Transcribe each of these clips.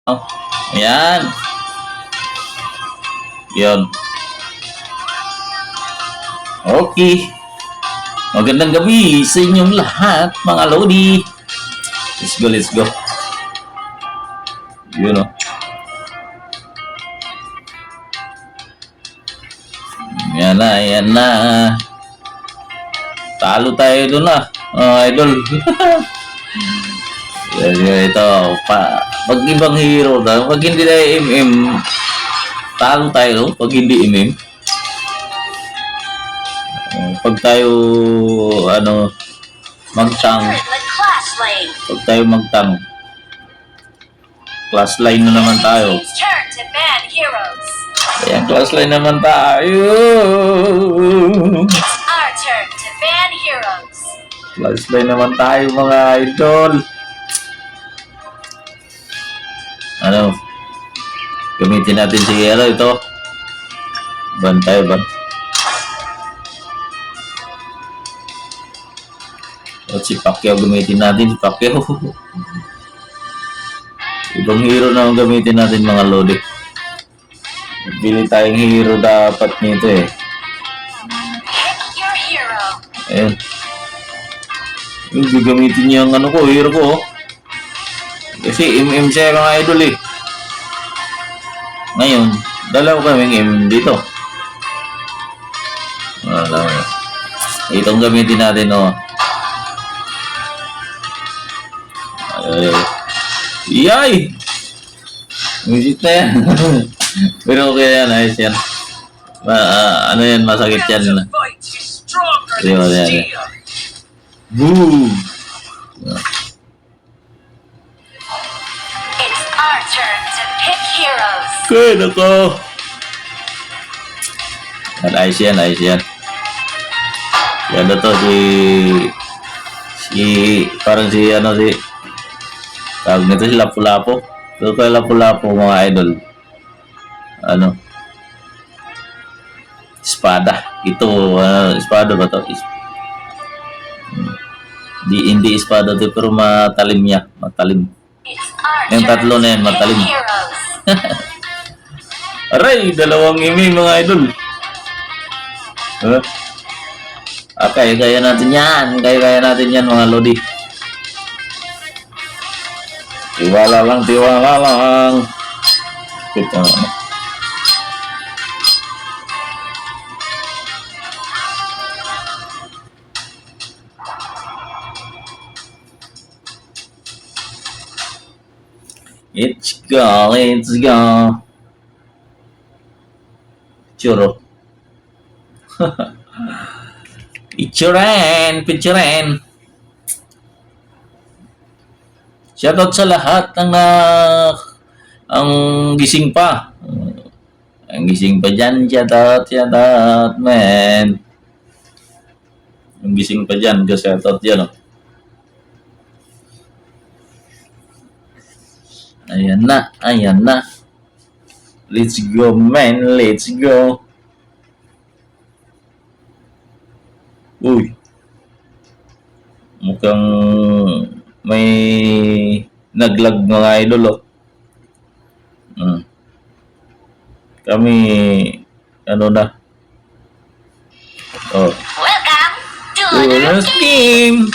Oh, ayan. Yun. Okay. Magandang gabi sa inyong lahat, mga Lodi. Let's go, let's go. Yun o. Yan na, yan na. Talo tayo doon na. Idol. Ito, pag ibang hero na, pag hindi tayo MM, talo tayo, pag hindi MM. Pag tayo, magtang, pag tayo magtang, class line na naman tayo. Ayan, class line naman tayo. Class line naman tayo, mga idol. Gamitin natin si ito. Bantay ba? At si Pacquiao gamitin natin, si Pacquiao. Ibang hero na ang gamitin natin, mga Lodi. Pili tayong hero dapat nito eh. Ayan. Yung gagamitin niya ang hero ko. Kasi MM siya mga idol eh. Ngayon, dalaw kaming MM dito. Itong gamitin natin Yay! Music na yan. Pero okay yan, ayos yan. Yan, masakit yan. Yan. Boom! Good ako! Ayos yan. Yan na to, parang tawag nito si Lapu-Lapu. Ito kay Lapu-Lapu, mga idol. Espada. Ito, espada ba to? Hindi espada to, pero matalim niya. Matalim. Yung tatlo na yan, matalim. Aray, dalawang imi, mga idol. Kaya natin yan. Kaya natin yan, mga Lodi. Tiwala lang. Kita Let's go. Churro. Picturean. Shoutout sa lahat ang gising pa. Ang gising pa dyan, shoutout, man. Ang gising pa dyan, shoutout dyan, Ayan na. Let's go, man. Let's go. Uy. Mukhang may naglag mga idol, Kami, na. Welcome to another game.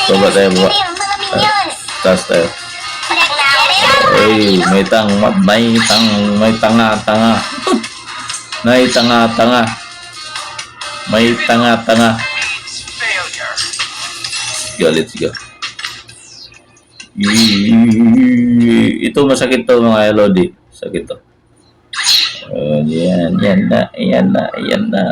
Baba tayo. Taas tayo. Ay, may tanga. May tanga. Let's go. Ito masakit to, mga Lodi. Sakit to. Yan na.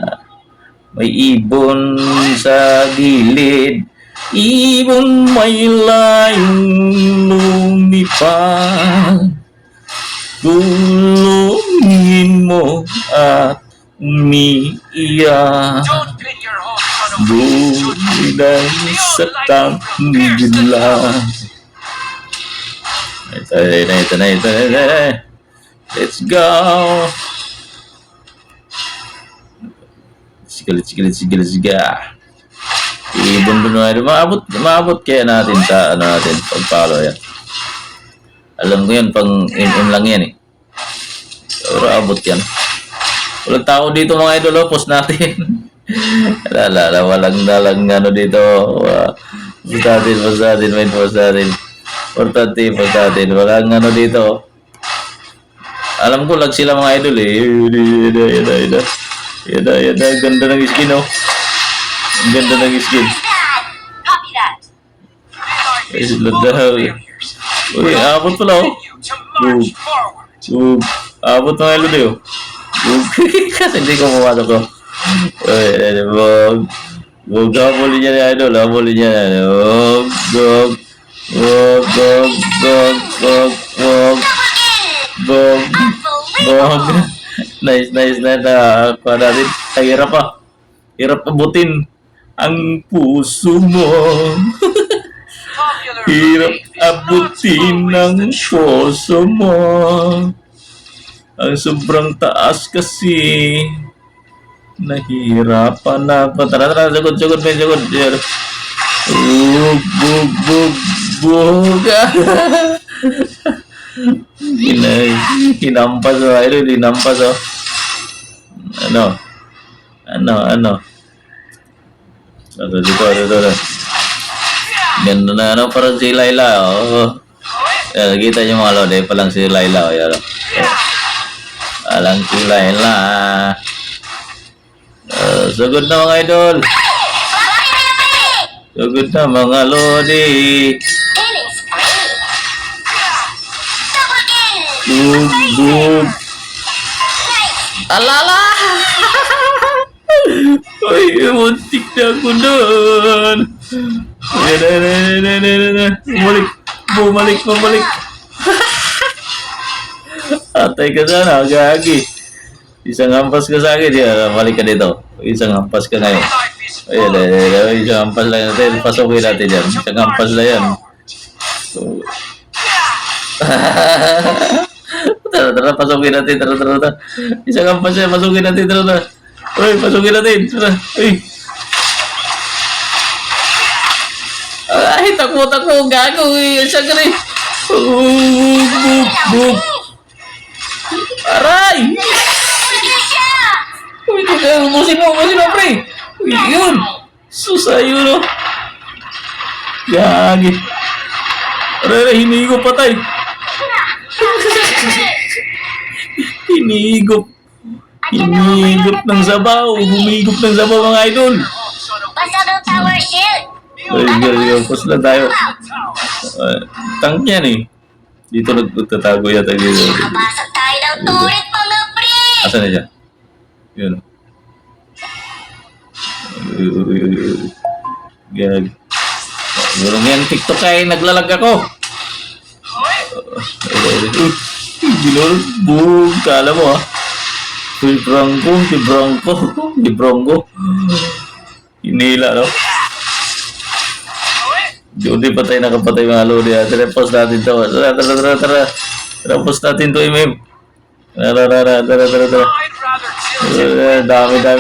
May ibon sa gilid. Ibon may layong lumipad. Tulungin mo at umiiyak. Bumiday sa kambilan. Ito na. Let's go. Let's go. Ibon maabot kaya natin sa natin pag-follow yan. Alam ko yan, pang MM lang yan eh. Pero abot yan. Walang tao dito mga idol, oh. Post natin. Walang dalang ano dito. Post natin, may post natin. Importante, post natin. Walang ano dito. Alam ko lag sila mga idol eh. Yada. Ganda ng skin, oh. Ang ganda ng skin. Copy that. Ay, daw. Uy, abot pala, oh. Abot mga idol eh, oh. Kasi hindi ko pumasok ko. Bog. Habulin niya ni idol. Habulin niya. Bog. Nice. Kuha natin. Ay, hirap pa. Hirap abutin ang puso mo. Hirap abutin ng puso mo. Ang sobrang taas kasi. Nahihirapan ako. Tara. Sugod. Bug. Hinampas o. Hinampas o. Ano? Dito. Ganda na parang si Laila. Oh. Yan, nakita niyo mga lode. Palang si Laila. Oh, yan. Alang si Laila. Sugod na mga idol. Sugod na mga lodi. Killing spree. Double kill. Bug. Alala! Uy, muntik na ako doon. Bumalik. Atay ka sana, gagi. Isang hampas ka sa akin, balik ka dito. Isang hampas ka ngayon. Ayun, isang hampas lang natin. Pasukin natin yan. Isang hampas lang yan. Tara, pasukin natin. Tara. Isang hampas yan, pasukin natin. Tara. Uy, pasukin natin. Tara. Uy. Ay, takbo. Gago. Isang ka rin. Bug. Aray! Uy, umusin mo, pre. Uy, yun. Susayo, no? Gagi. Aray, hinihigop patay. Hinihigop ng sabaw. Humigop ng sabaw, mga idol. Passable tower shield. Ay, pus lang tayo. Tank yan eh. Dito nagtatago yata dito. Nakapasok tayo ng turret, mga pre. Asan na siya? Yun. Gag. Gulong yan, TikTok ay naglalag ako. Ginulog. Boom. Kala mo, ha? Si Bronco. Hinila, no? Hindi patay, nakapatay mga lodi. Tara, post natin to. Tara, post natin to, Imim. Tara. Dami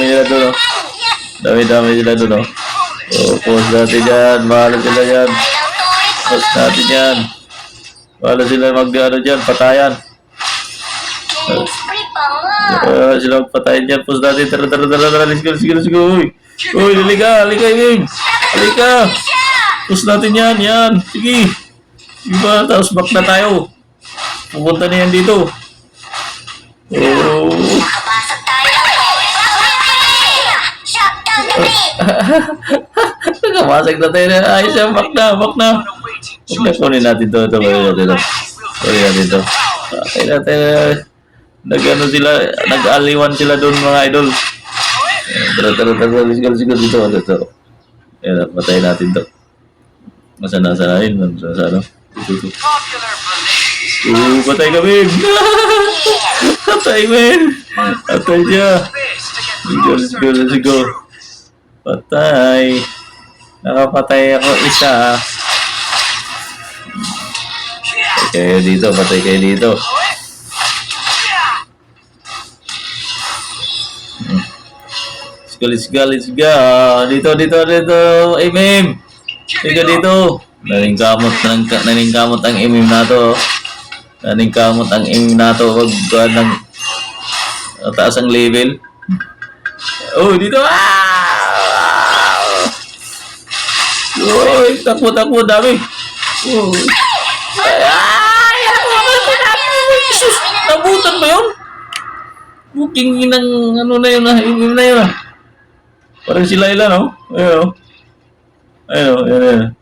nila doon, no? Dami nila doon, no? Post natin yan. Bahala sila yan. Post natin yan. Bahala sila mag-ano dyan. Patayan. Killing spree pa nga. Sila magpatayan dyan. Post natin. Tara. Let's go. Uy, halika, Imim. Halika. Post natin yan. Sige. Diba? Tapos back na tayo. Pupunta na yan dito. Nakapasok tayo ng turret. Shutdown the beat. Nakamasag na tayo na. Ayos yan. Back na. Kunin natin to. Kunin natin to. Kaya natin. Nag-ano sila. Nag-aliwan sila doon, mga idol. Tara. Let's go dito. Ayan, patayin natin to. Masana yun. Masana. Ito. Patay kami. Patay, men. Patay siya. Let's go. Patay. Nakapatay ako isa. Patay kayo dito. Let's go. Dito. Ay, mem. Tiga dito. Naningkamot ang imim na to. Naning kamot ang ing nato wag ng taas ang level. Oh, dito. Uy, takbo, dami. Oh. Ay, Jesus, nabutan ba yun? Booking ng ano na yun, yun na yun. Parang sila ilan, no? Ayun.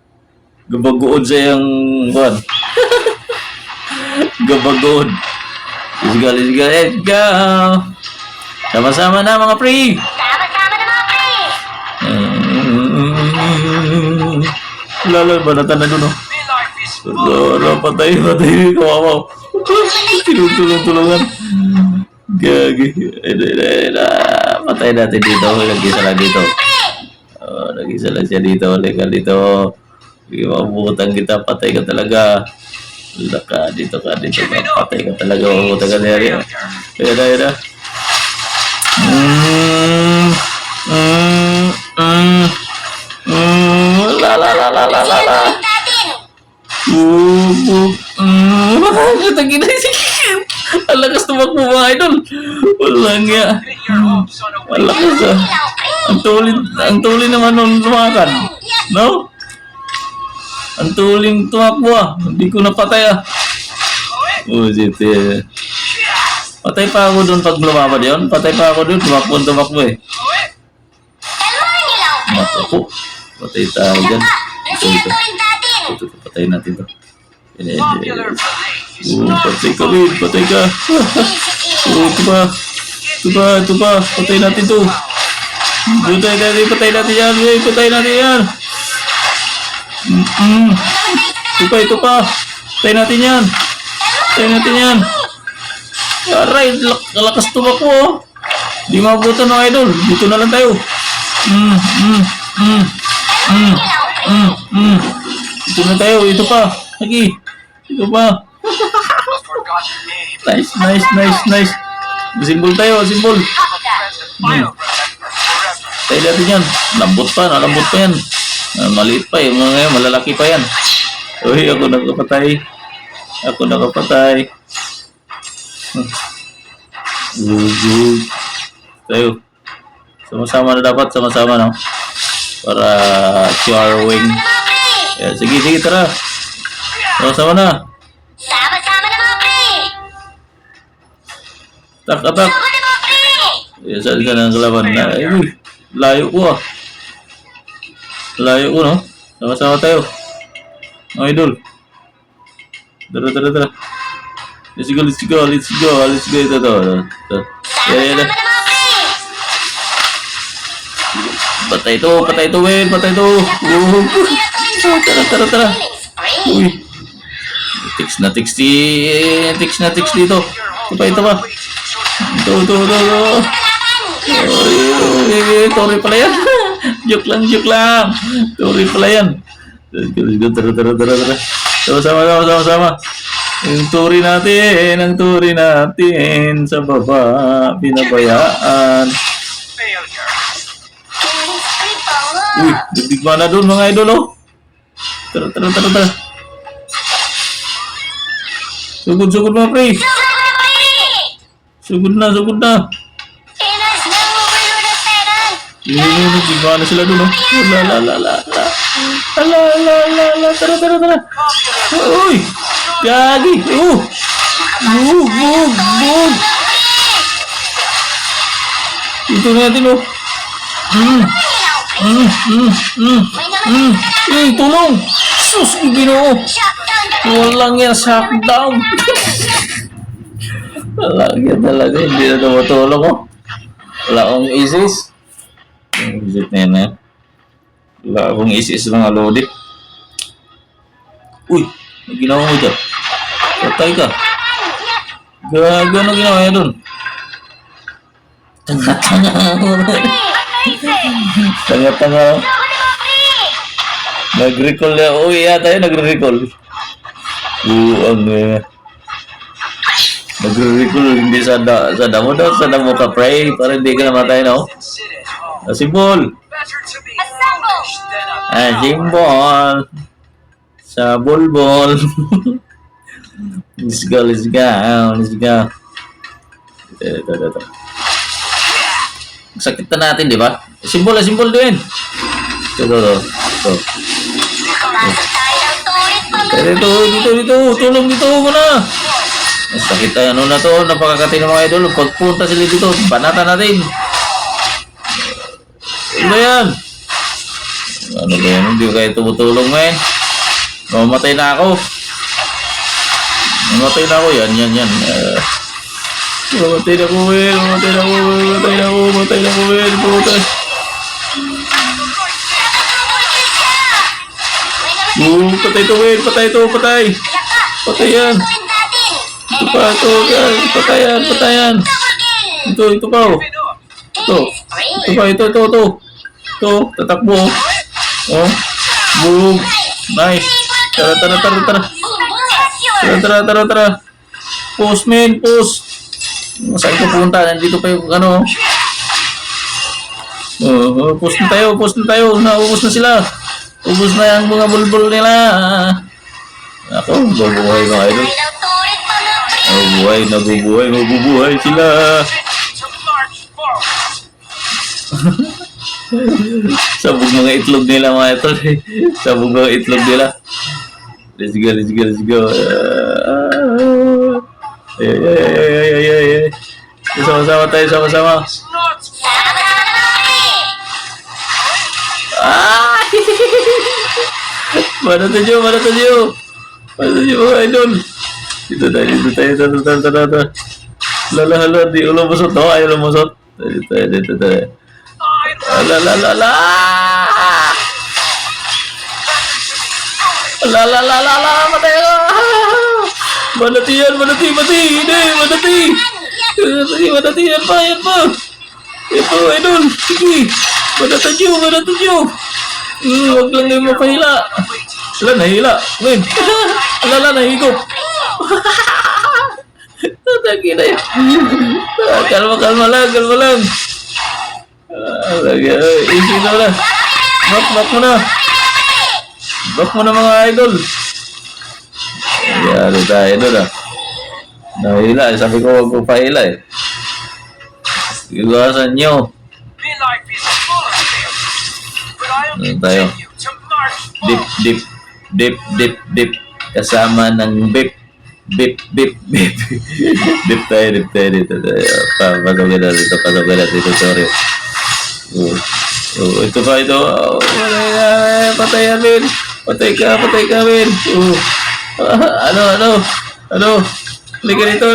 Gabagood sa yung buwan. Gabagood. Let's go, let's go. Sama-sama na mga pre. Sama-sama na mga pre. Lalo ba natanda doon, no? Patay. Kawawa. Tulungan. Gagi. Patay natin dito. Nag-isa lang dito. Nag-isa lang siya dito. Legal dito. Mabubutan kita. Patay ka talaga. Dito ka. Patay ka talaga. Mabubutan ka niya. Ayan na. La. Tagina ang lakas tumakbo mga idol. Walang nga. Ang lakas ah. Ang tuloy naman nung lumakan. No? Ang tuling tumakbo ah. Hindi ko napatay ah. Oh, shit eh. Patay pa ako doon pag lumabad yun. Patay pa ako doon. Tumakbo eh. Ako. Patay tayo dyan. Ito. Patay natin to. Patay ka. Ito pa. Patay natin to. Patay natin yan. Ito pa. Patay natin yan. Aray, lakas tumakbo oh. Di mabutan ng idol. Dito na lang tayo. Ito na tayo. Ito pa. Lagi. Ito pa. Nice. Simbol tayo. Tayo natin yan. Nalambot pa yan. Maliit pa yan. Malalaki pa yan. Uy, ako nakapatay. Tayo. Sama-sama na dapat. Sama-sama, no? Para charwing. Yeah, sige, tara. Sama-sama na. Sama-sama na mga pre. Atak. Saan ka ng kalaban na? Uy, layo ko ah. No? Sama-sama tayo. Mga idol. Tara. Let's go. Ito. Yan. Patay to, Will. Tara. Uy. Tix na tix dito. Ito pa. Ito. Tori pala yan. Joke lang. Tori pala yan. Let's go. Tara. Sama-sama. Ang turi natin sa baba, pinabayaan. Uy, digdig mana doon mga idol oh. Tara. Sugod mga pre. Sugod na. Digdig mana sila doon oh. La. Tara. Uy. Gagi! Bug! Ito natin, oh. Tulong! Sus, Ginoo! Walang yan, shockdown! Walang yan talaga, hindi na tumutulong, oh. Wala akong isis. Yung visit na yan, wala akong isis mga lodi. Uy! Ano ginawa mo dyan? Patay ka. Gago, ano ginawa niya dun? Tanga. Nag-recall na. Uy, yata yun, nag-recall. Nag-recall, hindi sa damo daw. Sa damo ka, pray. Para hindi ka namatay, no? Simbol. Simbol. Sa bulbol. Let's go, let's go. Let's go. Ito. Sakit na natin, di ba? Simbol din. Ito. Pasok tayo ng tulit, mga Dito. Tulong dito muna. Sakit tayo. Ano na to? Napakakati ng mga idol. Pagpunta sila dito, banatan natin. Ano ba yan? Ano ba yan? Hindi ko kayo tumutulong, men. Mamatay na ako. Yan. Mamatay na ako, men. Mamatay na ako, men. Pumatay. Patay to. Patay yan. Ito pa, yan. Patayan. Ito pa, oh. Ito, tatakbo. Oh. Boom. Nice. Tara. Post, men. Saan ko punta? Nandito pa yung ano. Post na tayo. Naubos na sila. Ubos na yung mga bulbul nila. Ako, mabubuhay mga idol. Mabubuhay sila. Sabog mga itlog nila mga idol. Sabog mga itlog nila. Let's go. Ay. Sama-sama tayo. Mana tuju mga idol. Dito tayo. Hala, di ulo musot, no? Ayaw lumusot. Dito tayo. La. Matay ako. Manati yan. Yan pa. Ito, idol. Sige. Manatadyo. Huwag lang kayo mapahila. Wala, nahila. Men. Wala, nahigop. Taki na yun. Kalma lang. Easy na wala. Back mo na mga idol. Yari tayo doon ah. Nahila. Sabi ko huwag ko pahila eh. Iwasan nyo. Ano tayo? Dip. Kasama ng bip. Dip tayo dito. Pasok na dito. Sorry. Ito pa ito. Patay amin. Patay ka amin. Ano? Lika dito.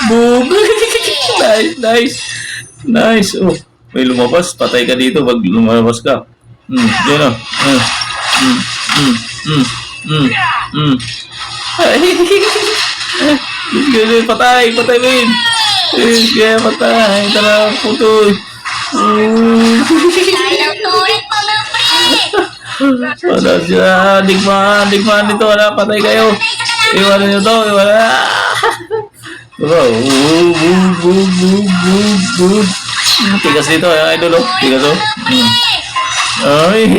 Boom. Nice. Oh, may lumabas. Patay ka dito pag lumabas ka. Yan o. Patay, men. Kaya patay. Tara, putol. Wala siya. Digmaan dito. Wala, patay kayo. Iwanan nyo to. Boom. Tigas dito, idol. Tigas o. Ay,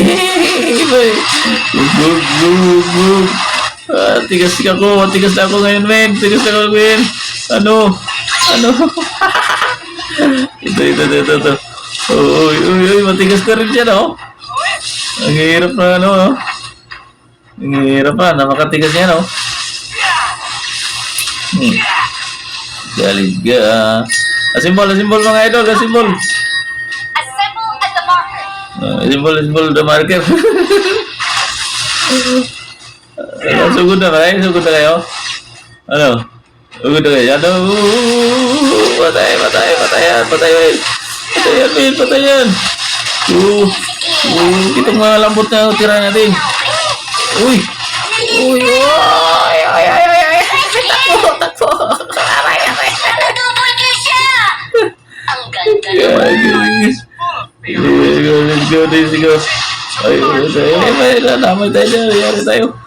boom. Tigas na ako ngayon, men. Ano? Ito. Uy, matigas ka rin siya, no? Ang hirap na, napakatigas niya, no? Galing ka. Asimbol mga idol, asimbol. Assemble at the marker. Asimbol the marker. Sugod na kayo? Ano? Sugod na kayo? Patay yan. Itong mga lambot na tira natin. Uy. Takbo. Double kill siya! Ang ganda Let's go. Ay, namay tayo dyan. Yari tayo.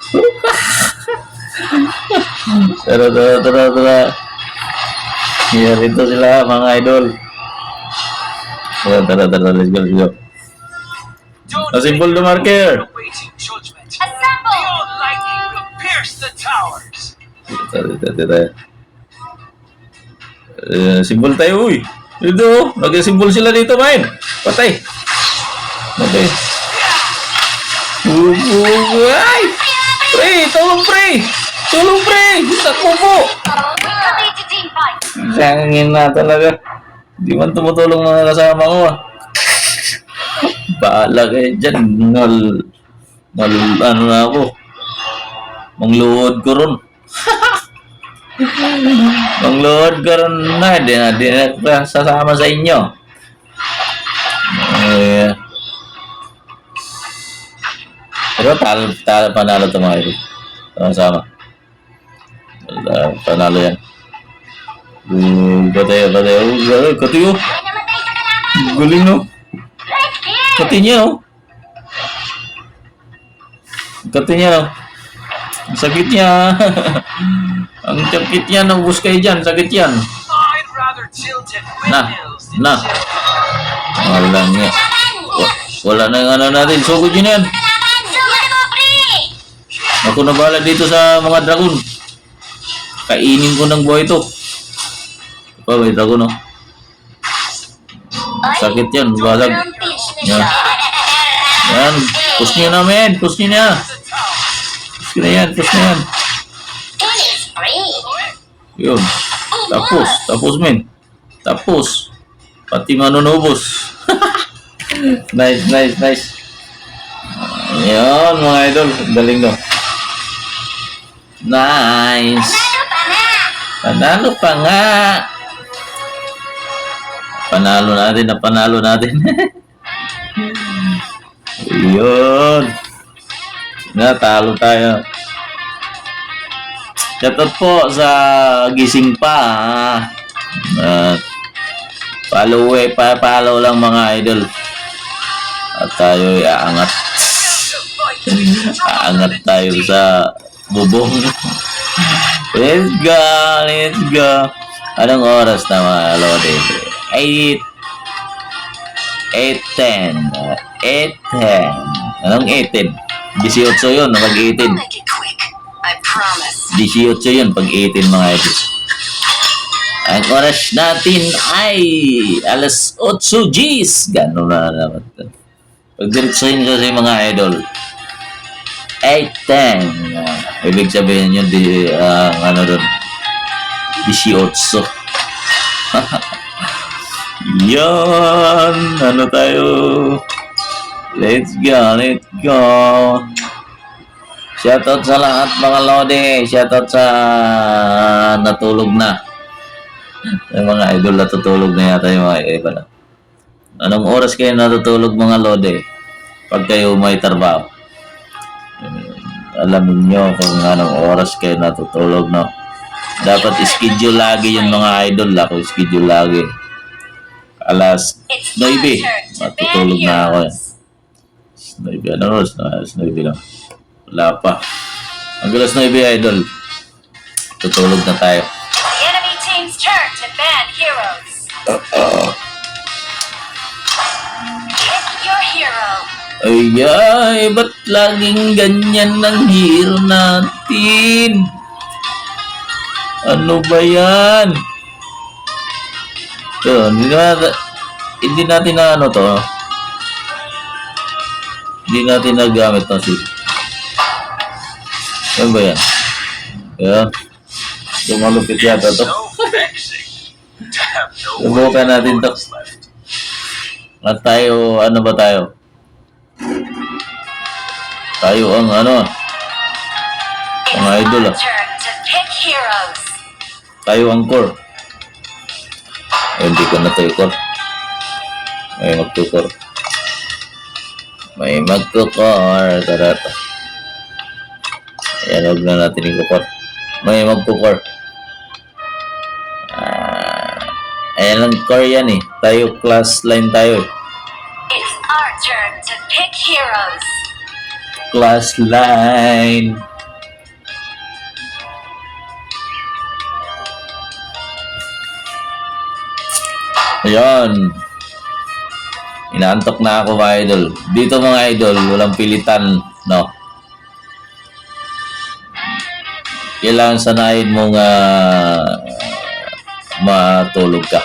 Tara. Yari ito sila, mga idol. Tara. Let's go. Asimbol the marker. Assemble! Dito. Simbol tayo, uy. Dito, nag-simbol sila dito, man. Patay. Ay! Pre, tulong, pre! Tulong, pre! Takbo po! Complete team fight. Sangin na talaga. Di man tumutulong mga kasama ko, ah. Bahala kayo dyan. Ano na ako. Mangluhod ko ron. Mangluhod ko ron na. Di na sasama sa inyo. Pero panalo ito mga ito. Sama-sama. Panalo yan. Patay. Katiyo. Ay, namatay ka na naman. Galing, no? Right here. Kati niya, no? Kati niya, no? Ang sakit niya. Ang sakit niya. Nabus kayo dyan. Sakit yan. I'd rather tilted Na. windmills than Na. Wala nga. Wala na yung ano natin. Sugod yun yan. Sugod mo, pre. Ako na bahala dito sa mga dragon. Kainin ko ng buhay ito. Pa, may dragon, no? Sakit yan. Balag. Rampage na Yan. siya. Yan. Push nyo na, men. Push nyo na. Push nyo na yan. Push na yan. Finish free. Yun. Tapos, men. Tapos. Pati manunubos. Nice. Yan, mga idol. Galing, no? Nice. Ano pa na? Panalo pa nga. Panalo natin. Yun. Natalo tayo. Shoutout po sa gising pa. At follow lang mga idol. At tayo aangat. Aangat tayo sa bubong. Let's go. Anong oras na mga lodi? 8:10. Anong 8:10? 18 yun, pag 18. Make it quick. I promise. 18 yun, pag 18 mga idol. Ang oras natin ay alas 8 Gs. Gano'n na naman. Pag diretsahin kasi mga idol, 8:10. Ibig sabihin yun, ano doon, 18. Yan. Ano tayo? Let's go. Shoutout sa lahat mga lodi. Shoutout sa natulog na. Yung mga idol natutulog na yata yung mga iba na. Anong oras kayo natutulog mga lodi? Pag kayo may trabaho. Alam niyo kung anong oras kayo natutulog, no? Dapat schedule lagi yung mga idol. Ako schedule lagi. Alas 9. Matutulog na ako. 9. Ano oras? Alas 9 lang. Wala pa. Ang alas 9 idol. Tutulog na tayo. The enemy team's turn to ban heroes. Pick your hero. Ay, ba't laging ganyan ng hero natin? Ano ba yan? Ito, hindi natin na ano to. Hindi natin nagamit na si. Ano ba yan? Ayan. Tumalupit yata to. so vexing to have no Subukan natin to. words left. At tayo, ano ba tayo? Tayo ang ano? Ang idol My ah. turn to pick heroes. Tayo ang core. Ay, hindi ko na tayo core. May magtukor. Tara. Ayan, huwag na natin i-core. May magtukor. Ayan lang core yan eh. Tayo class line tayo eh. It's our turn to pick heroes. Class line. Ayan. Inaantok na ako mga idol. Dito mga idol, walang pilitan, no? kailangan sanayin mong matulog ka.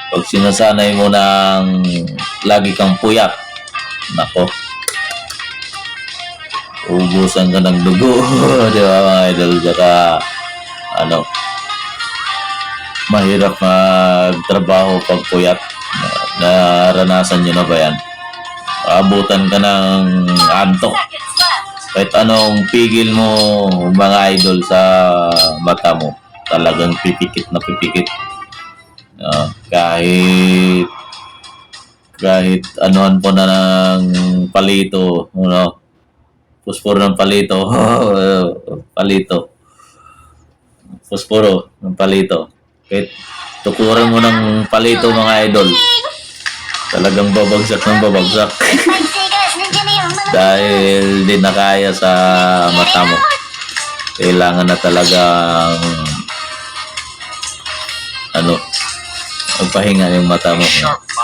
Pag sinasanay mo ng lagi kang puyat, nako, ubusan ka ng dugo, di ba mga idol? Saka, mahirap magtrabaho pag puyat. Naranasan nyo na ba yan? Abutan ka ng antok. Seconds left. Kahit anong pigil mo, mga idol, sa mata mo, talagang pipikit na pipikit. Kahit anuhan po na ng palito, pusporo ng palito, pusporo ng palito. Kahit tukuran mo ng palito, mga idol, talagang babagsak ng babagsak. Dahil di na kaya sa mata mo. Kailangan na talagang magpahinga yung mata mo.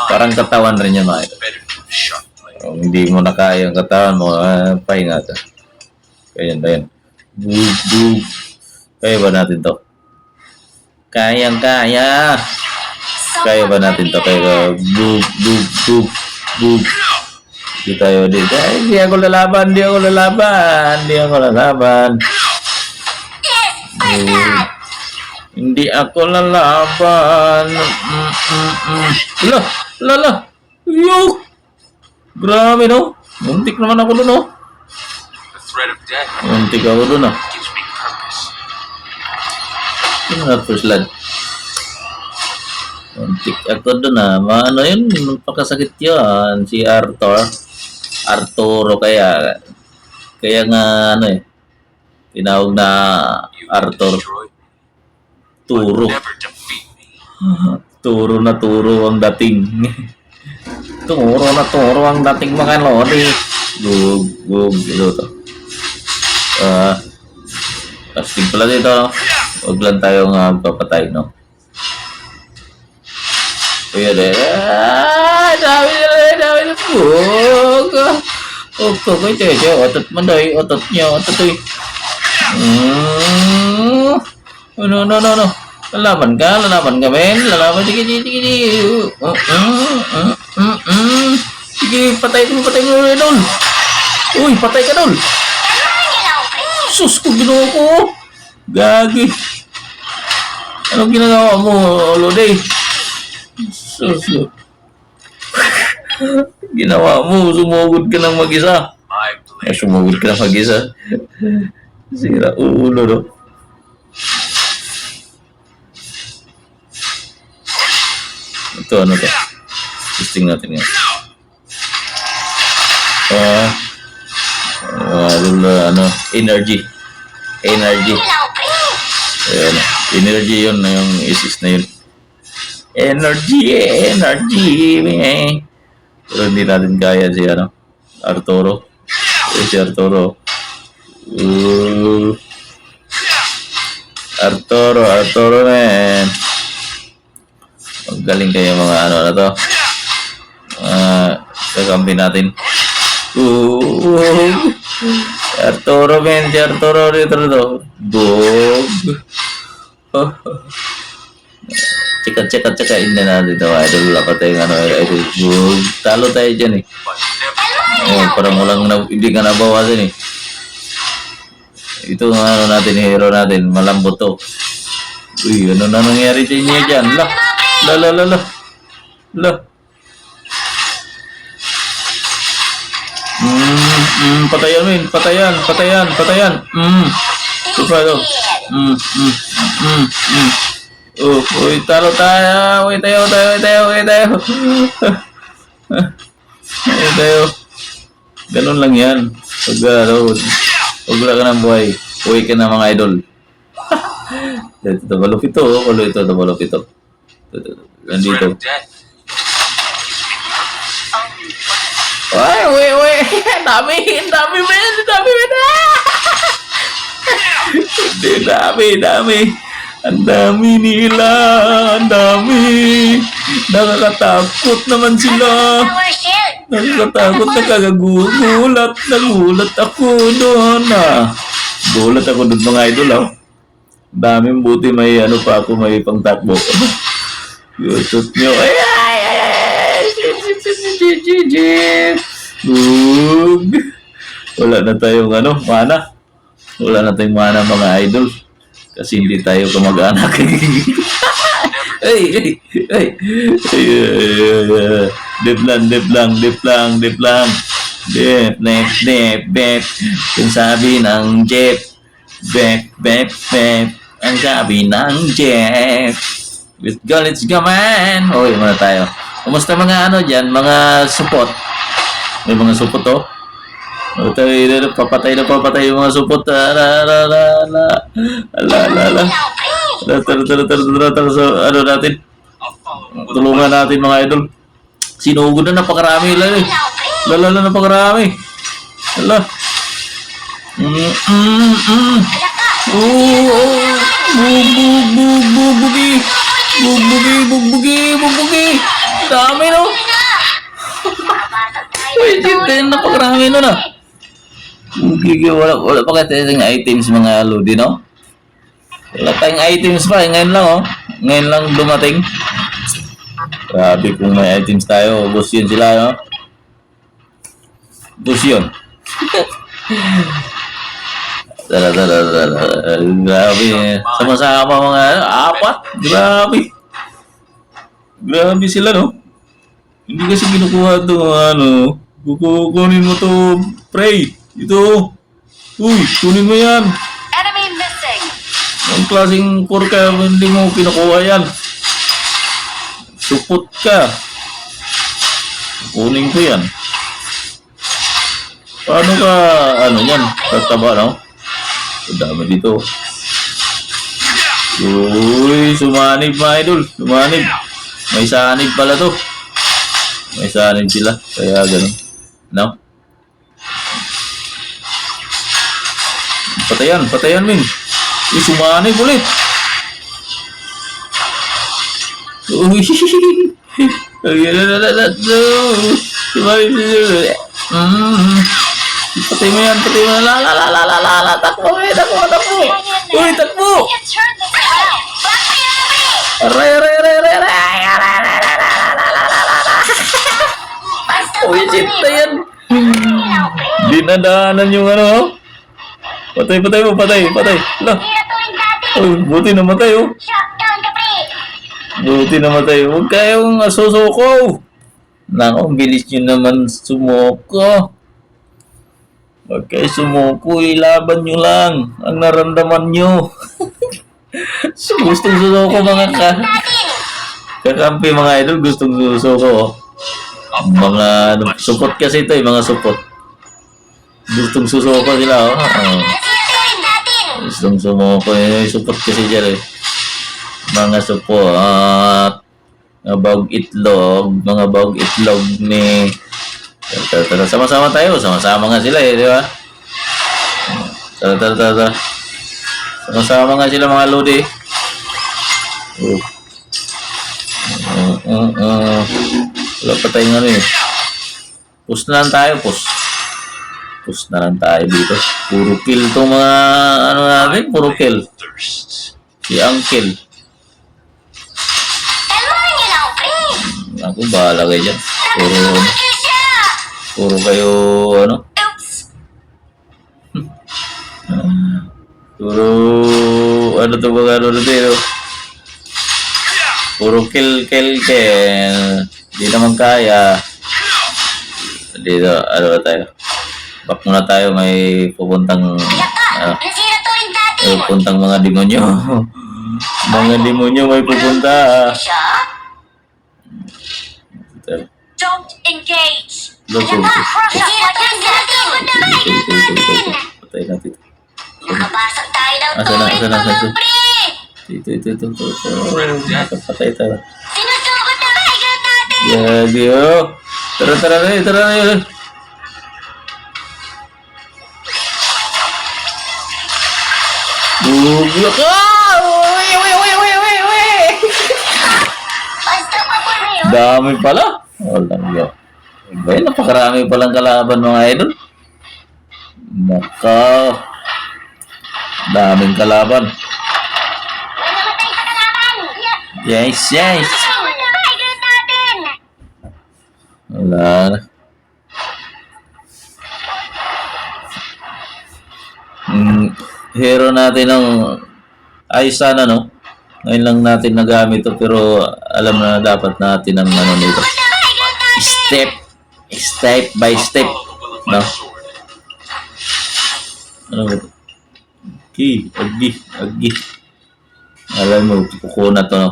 Parang katawan rin yan, mga idol. Better than sharp blade. Kung hindi mo na kaya ang katawan mo, pahinga ka. Kaya. Bug. Kaya ba natin to? Kaya. Kaya ba natin to? Kaya. Bug. Hindi tayo dito. Hindi ako lalaban. Hindi ako lalaban. Lala. Yuk. Grabe, no? Muntik naman ako dun, no? The threat of death Muntik ako dun, no? gives me purpose. Yun nga, first lad. Muntik ako dun, yun? Napakasakit yun. Si Arturo, kaya nga, tinawag na Arthur. Destroy me, Turo. never defeat me. Turo ang dating. Turo ang dating, mga lodi. Gug. Ito to. Casting pala dito, no? Huwag lang tayong papatay, no? Ayan dami na gug. Ito, otot man daw, otot eh. No. Lalaban ka, men. Sige. Sige, patay mo, Dol. Uy, patay ka, Dol. Sus, kung ginawa ko. Gagi. Anong ginagawa mo, Lodi? Sus. Ginawa mo, sumugod ka ng mag-isa. My blade. Sumugod ka ng mag-isa. Sira ulo, no? Ito, to? Testing natin yan. Energy. Ayan, energy yun, yung isis na yun. Energy. Pero hindi natin kaya si, Arturo. Si Arturo. Arturo, man. Magaling kayo mga na to. Kakampi natin. Arturo, man. Si Arturo dito. Bog. Tsaka na natin ito. Idol, dapat tayong idol. Bog. Talo tayo dyan, eh. But never Parang hindi ka nabawasan, eh. Ito ang natin, hero natin. Malambot to. Uy, ano na nangyari sa inyo dyan? La. Patayan, men. Patayan. Ito. Uy, talo tayo. Uy, tayo. Ganun lang yan. Huwag ka ng buhay. Uwi ka na, mga idol. Ito, balupito. Nandito. threat of death. Uy. Dami, men. Dami. Ang dami nila. Nakakatakot naman sila. Nakakatakot na kagagulat. Nagulat ako doon, Gulat ako dun mga idol, oh. Daming buti may ano pa ako, may pangtakbo. YouTube nyo. Ay, ay, ay, ay. Bug. Wala na tayong ano, mana. Wala na tayong mana mga idol. Kasi hindi tayo kamag-anak. Ay, ay, ay. Dip lang. Dip. Yung sabi ng Jeff. Bep. Ang sabi ng Jeff. Let's go, man. Uy, muna tayo. Kumusta mga ano dyan? Mga supot. May mga supot, oh. Papatay yung mga supot. Ala. Tara, so, ano natin? Tulungan natin mga idol. Sinugod na napakarami lang eh. Lala napakarami. Ala. Bugbugi. Dami no. Uy, din napakarami no na. Bugbugi, wala pa kasi items mga lodi no. Wala tayong items pa, ngayon lang oh. Ngayon lang dumating. Grabe kung may items tayo, boss yun sila no. Boss yun. Tara. Grabe. Sama-sama mga apat. Grabe sila, no? Hindi kasi kinukuha ito, ano. Kukunin mo to, pray. Ito. Uy, kunin mo yan. Enemy missing. Ang klaseng core ka, hindi mo kinukuha yan. Supot ka. Kunin ko yan. Paano ka, ano yan, tataba, no? Ang dami dito. Uy, sumanib mga idol. Sumanib. May sanib pala to. May sanib sila. Kaya ganun. No? Patayan min. Uy, sumanib ulit. Uy, sumanib. Patay mo yan. La. Takbo. Uy, takbo. Turn this around. Aray. Uy, sita yan. Dinadaanan yung ano. Patay mo. La. Uy, buti namatay oh. Shutdown the breed. Buti namatay. Huwag kayong asusuko. Nako, bilis nyo naman sumuko. Huwag kayo sumuko, ilaban nyo lang ang naramdaman nyo. Gustong susuko mga kakampi mga idol, gustong susuko. Mga supot kasi ito mga supot. Gustong susuko sila oh. Gustong sumuko supot kasi dyan mga supot. Mga bagong itlog ni Tara, sama-sama tayo. Sama-sama nga sila di ba? Tara. Sama-sama nga sila mga lodi. Wala pa tayong ano eh. Push na lang tayo. Dito. Puro kill itong mga ano natin. Puro kill. Si Uncle. Ako, bahala kayo dyan. Puro kayo, ano? Puro, ano to mga ano dito? Puro kill. Hindi naman kaya. Dito, ano ba tayo? Back muna tayo, may pupuntang, mga demonyo. Mga demonyo may pupunta. Don't engage. Patay natin. Nakabasag tayo ng Asa na? Dito. Nakapatay tayo. Sinusugod na kailan natin. Yagi oh. Tara na. Bugi ka! Uy! Basta pa po na yun. Dami pala. Walang yun. Napakarami palang kalaban mga idol. Naka. Daming kalaban. May namatay sa kalaban. Yes, yes. Idol natin. Wala na. Hero natin ang ayos sana, no? Ngayon lang natin nagamit to, pero alam na dapat natin ang ano nito. Idol natin. Step by step. Follow the will of No? my sword. Ano ba ito? Agi. Alam mo, kukunat to, no?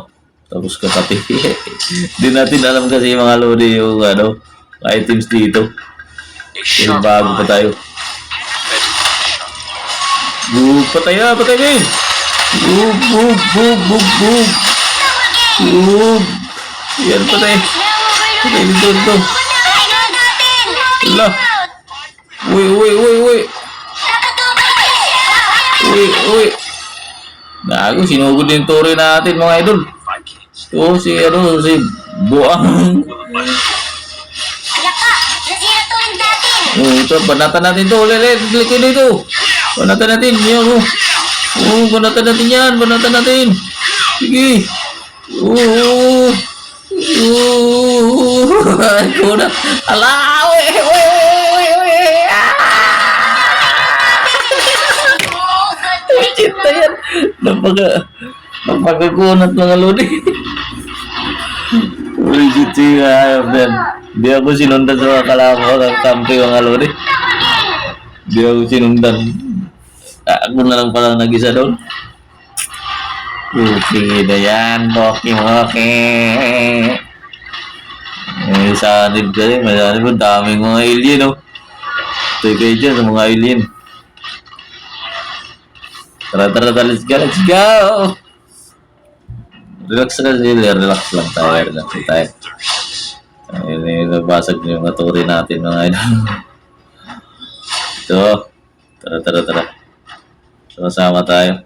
Tapos katapi. Di natin alam kasi mga lodi yung ano, items dito. A Yung sharp bago pa mind tayo. fed with a sharp. Patay na! Boom! Yan, patay. Patay dito. Idol natin. Wala. Uy. Nakatubay. Nago, sinugod yung tore natin, mga idol. 5 keys. Oo, si Buang. Will of my sword. Anak ka. Nasira to rin natin. Ito, banatan natin to. Klik ko dito. Banatan natin. Yan, banatan natin yan. Banatan natin. Sige. Ito na. Ala! Cinta yan. Napakakunat mga lodi. Legit sih ayam dan dia aku sinundan sama kalamo ng kampi mga lodi. Dia aku sinundan. Ako na lang palang nag-isa doon. Okay na yan. Okay. May sanib kasi. May sanib po. Daming mga alien, oh. Ito kayo dyan sa mga alien. Tara, let's go. Relax lang tayo. Ayun, nabasag yung katuri natin mga idol. Ito. Tara. Sama-sama tayo.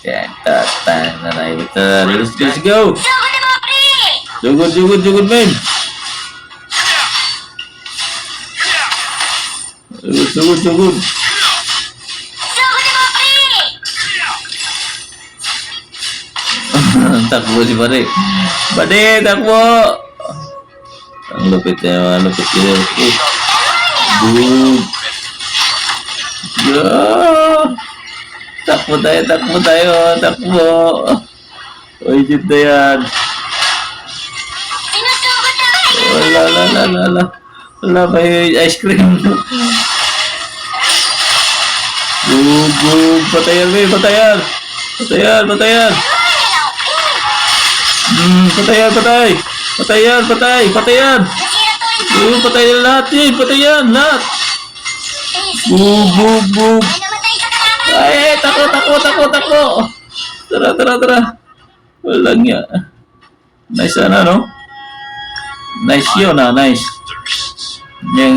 Let's go. Jugod, men. Jugod. Takbo si Bade. Takbo. Ang lupit niya. Boom. Takbo tayo. Uy, dito yan. Wala pa yung ice cream. Boom. Patayan. Patayan. Patayan lahat. Boom. Ay, tako. Tara. Walang niya. Nice no? Nice yun, nice. Yang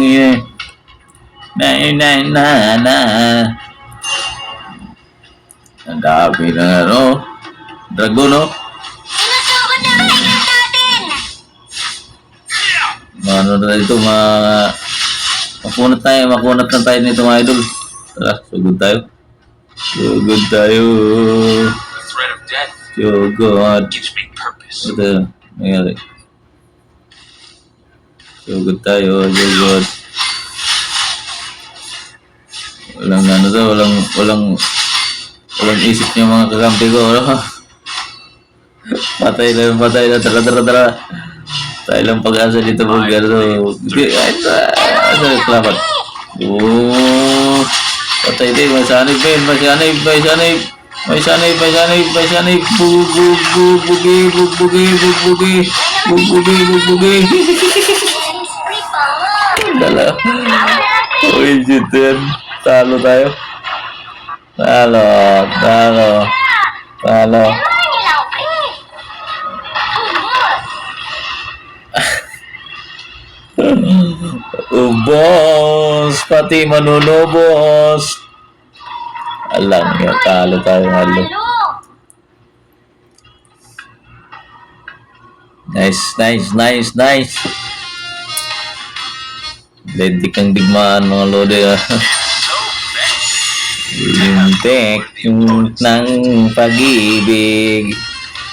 na. Ang dami na Dragon, no? Ano na ito, makunat lang tayo nito mga idol. Tara, sugod tayo. The threat of death Sugod. gives me purpose. Ito, nangyari. Sugod tayo. Walang isip niya mga kakampi ko. Patay lang. Tara. Tayo lang pag-asa dito po. Asa nagklapat. Patay din. May sanib. Bugi. Dala. Uy, jitin. Talo tayo. Talo. Ubos, pati manunubos. Alam niya, talo tayo. Nice. Lentik ang digmaan mga lodi. No bet. Lintik yung ng pag-ibig.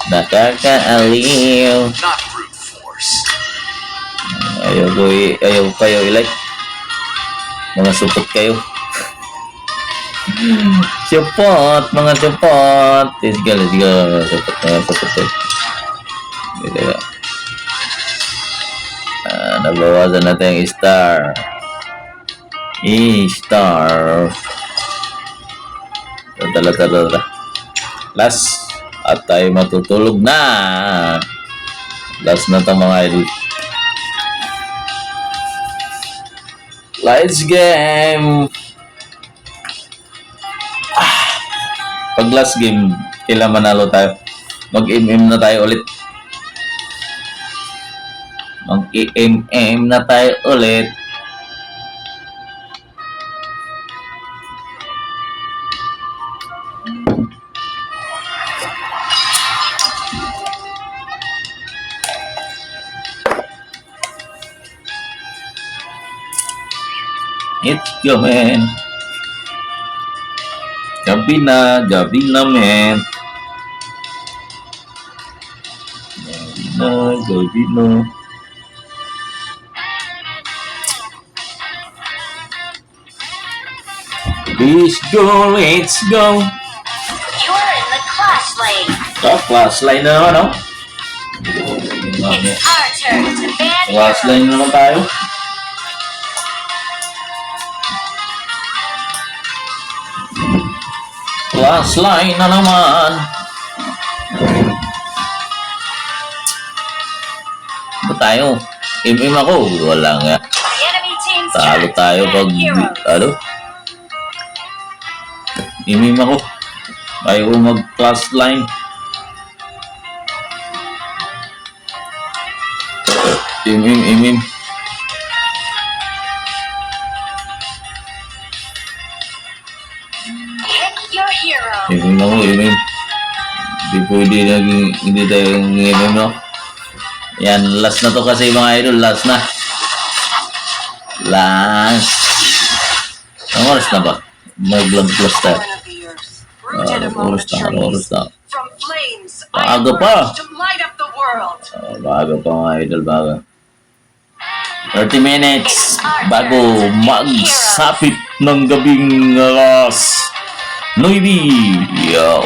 Nakakaaliw. Not brute force. Ayaw kayo i-like. Mga supot kayo. Support, mga support. Let's go. Support. Dito. Nabawasan natin yung star. Star. Tala. Last. At tayo matutulog na. Last na ito mga idol. Lights game. Pag last game, kailan manalo tayo? Mag-MM na tayo ulit. Mag-MM na tayo ulit. It's go, man. Gabi na, men. Gabi na. Let's go. You're in the class lane. Class line na naman, no? It's our turn to ban Class heroes. line na naman tayo. Class line na naman. Ba tayo? MM ako. Wala nga. The enemy team's Talo turn to tayo ban pag... heroes. MM ako. Ayaw ko mag-class line. MM. Pick your hero. MM ako, MM. Hindi pwede naging... Hindi tayo MM no? Yan, last na to kasi mga idol. Last na. Last. Ang oras na ba? Mag-vlog plus tayo. One of the earth, rooted among Oras the na, trees. oras na. From flames, Bago I pa. emerge to light up the world. Bago pa mga idol, bago. 30 minutes bago magsapit ng gabing alas 9. Yo.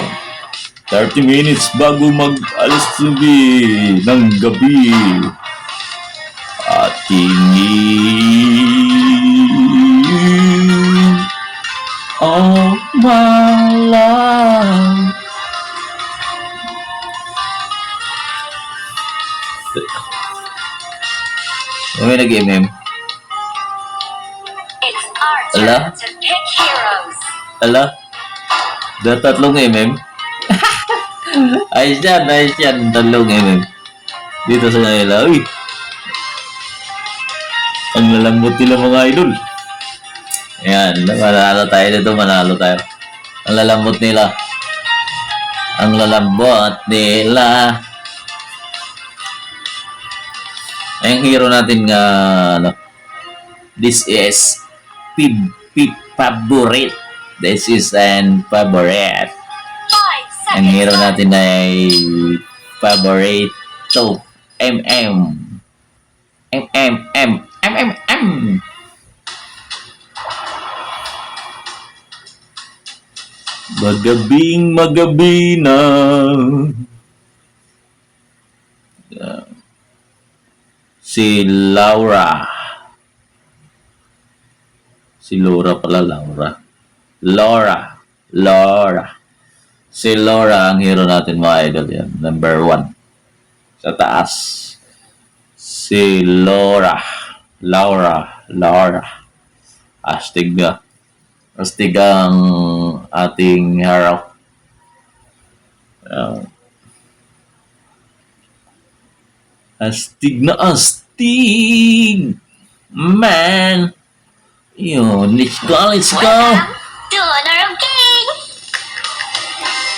30 minutes bago mag-alas 9 ng gabi. Ating all my life. May nag-MM. It's our turn Ala? to pick heroes. Ala? Tatlong MM? Ayos yan. Tatlong MM. Dito sa kanila. Uy! Ang lalambot nila mga idol. Ayan. Manalo tayo. Ang lalambot nila. Ang hero natin nga this is favorite. This is an favorite. 5 Ang seconds hero left. natin ay favorite to MM. Magabi na. Si Laura. Si Laura pala, Laura. Si Laura ang hero natin mga idol yan. Number 1. Sa taas. Si Laura. Astig nga. Astig ang ating hero. Astig na astig. Man. Yun, let's go. Welcome to Honor of King!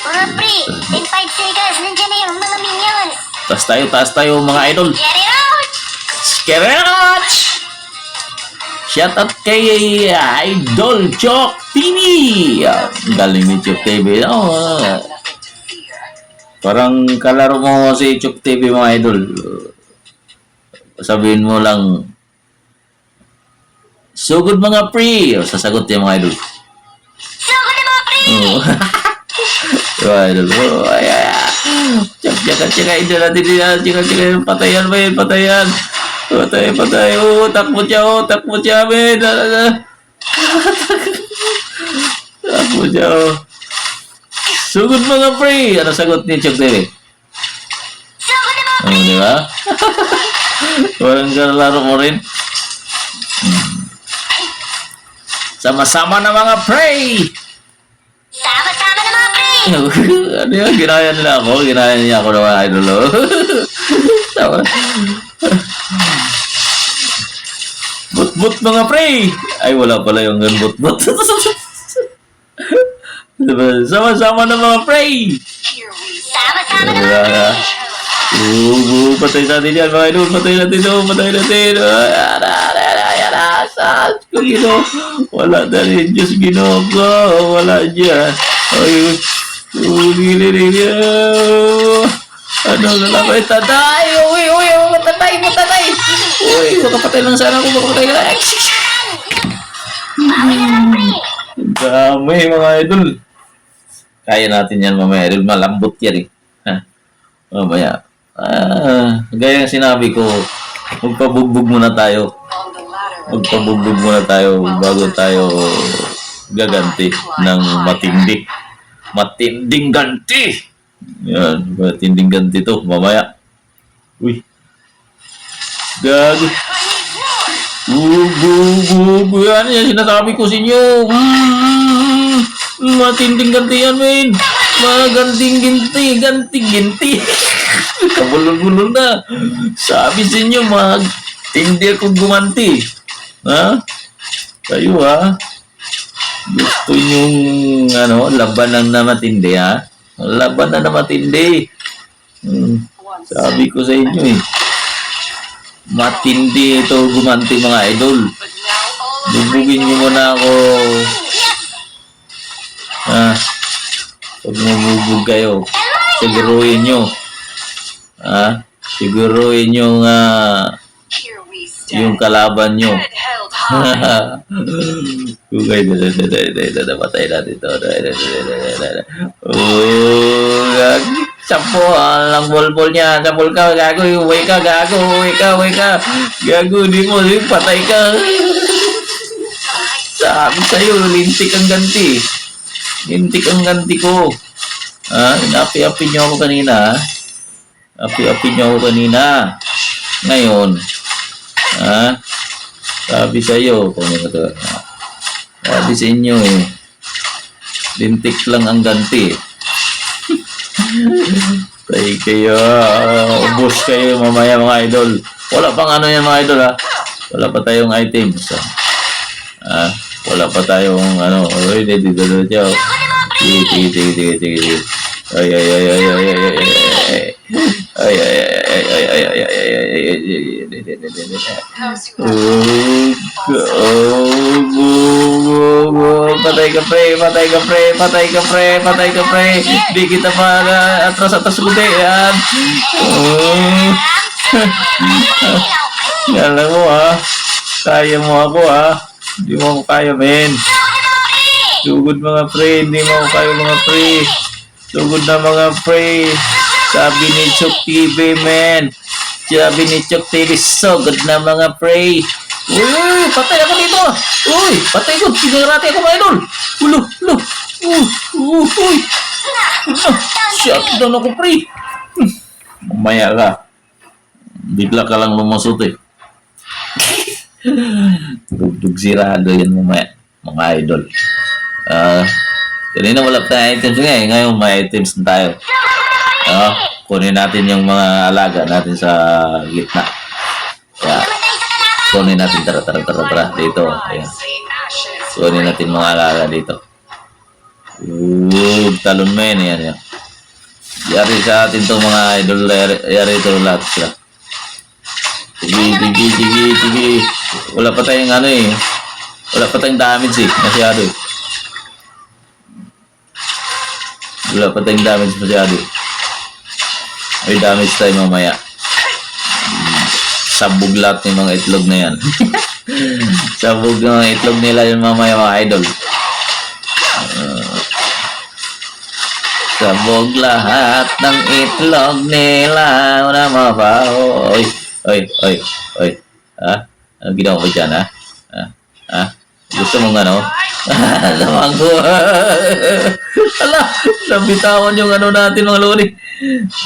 Mga pre, in 5 seconds, nandiyan na yung mga minions. Taas tayo mga idol. Get it out! Skeretch! Shout out kay Idol Chok TV. Galing ni Chok TV. Oh, Nothing to fear. parang kalaro mo si Chok TV mga idol. Sabihin mo lang, sugod mga pre. O, sasagot yung mga idol. Sugod na mga pre! Oo. Diba, idol? Oh, ay, ay, ay. Tsaka, idol natin yan. Tsaka, patayan ba yun? Patayan. Patay. Oh, takbo siya, men. Takbo siya, oh. Sugod mga pre. Ano sagot ni Chok TV? Sugod na mga Di ba? Walang kalaro mo rin. Sama-sama na mga pre! Sama-sama na mga pre! Ano yun? Ginaya nila ako. Ginaya niya ako ng mga idol. Oh. Tama. But mga pre! Ay, wala pala yung but. Diba? Sama-sama na mga pre! Here we Sama-sama na mga Wala pre! na. Patay natin yan, mga idol. Patay natin. Ayan. Saan ko, Ginoo? Wala na rin. Diyos, Ginoo ko. Wala dyan. Ay, gilin. Ano na lang? Ay, tatay! Uy, matatay! Uy, makapatay lang sana ako. Makapatay ka lang. Bawi na lang pre! Dami, mga idol. Kaya natin yan, mga idol. Malambot yan, eh. Ha? Mamaya. Gaya ng sinabi ko, magpabugbog muna tayo. on the ladder. Magpabugbog muna tayo bago tayo gaganti ng matindi. Matinding ganti! Yan, matinding ganti to. Mamaya. Uy. Gago. Yan yan, sinasabi ko sa inyo. Matinding ganti yan, men. Maganting ganti. Kabulol-bulol na. Sabi sa inyo, hindi ako gumanti. Ha? Kayo, ha? Gusto nyong, labanan na matindi, ha? Labanan na matindi. Sabi ko sa inyo, eh. Matindi ito gumanti, mga idol. But now all of Bubugin nyo muna ako. Ha? Pag mabubog kayo, siguruhin nyo. Ha? Siguruhin nyo nga here we yung stand. kalaban nyo. Head held high. Okay, patay natin ito. Oh, gag. Sampo, ang bolbol niya. Sampol ka, gago. Uwi ka, gago. Uwi ka. Gago, di mo, patay ka. Sabi sa'yo, lintik ang ganti. Lintik ang ganti ko. Ha? Inapi-api niyo ako kanina, ha? Api-api niyo ako kanina. Ngayon, ha? Sabi sa'yo, kung ano ito. Sabi sa inyo, eh. Lintik lang ang ganti. Tayo kayo. Ubus kayo mamaya, mga idol. Wala pang ano yan, mga idol, ha? Wala pa tayong items, ha? Wala pa tayong ano. Uy, dito. Sige. Ay. Patay ka, pre. Di kita pa atras gede yan. Alam mo, ha? Kaya mo ako, ha? Hindi mo ako kaya, men. Sugod mga pre, hindi mo ako kaya, mga pre. Sugod na mga pre. Sabi ni Chok TV, men. Sabi ni Chok TV, sugod na mga pre. Uy, patay ako dito. Uy, patay ko. Pinarate ako, mga idol. Ulo. Uy. Shut down ako, pre. Mamaya ka. Bigla ka lang lumusot, eh. Dugdug sirado yan mamaya, mga idol. Kanina wala tayong items nga, eh. Ngayon may items na tayo. Kunin natin yung mga alaga natin sa gitna. Kunin natin, tara, dito. Ayan. Kunin natin mga alaga dito. Talon men, yan. Yari sa atin to mga idol, yari ito lahat sila. Sige. Wala pa tayong ano eh. Wala pa tayong damage eh. Masyado eh. Wala pa tayong damage masyado. May damage tayo mamaya. Sabog lahat ng mga itlog na yan. Sabog ng mga itlog nila yung mamaya mga idol. Sabog lahat ng itlog nila. Una mga pa. Oy. Ha? Ano ginawa ko dyan, ha? Ha? Gusto mong ano? Lamang ko. Ala, nabitawan yung ano natin mga lodi.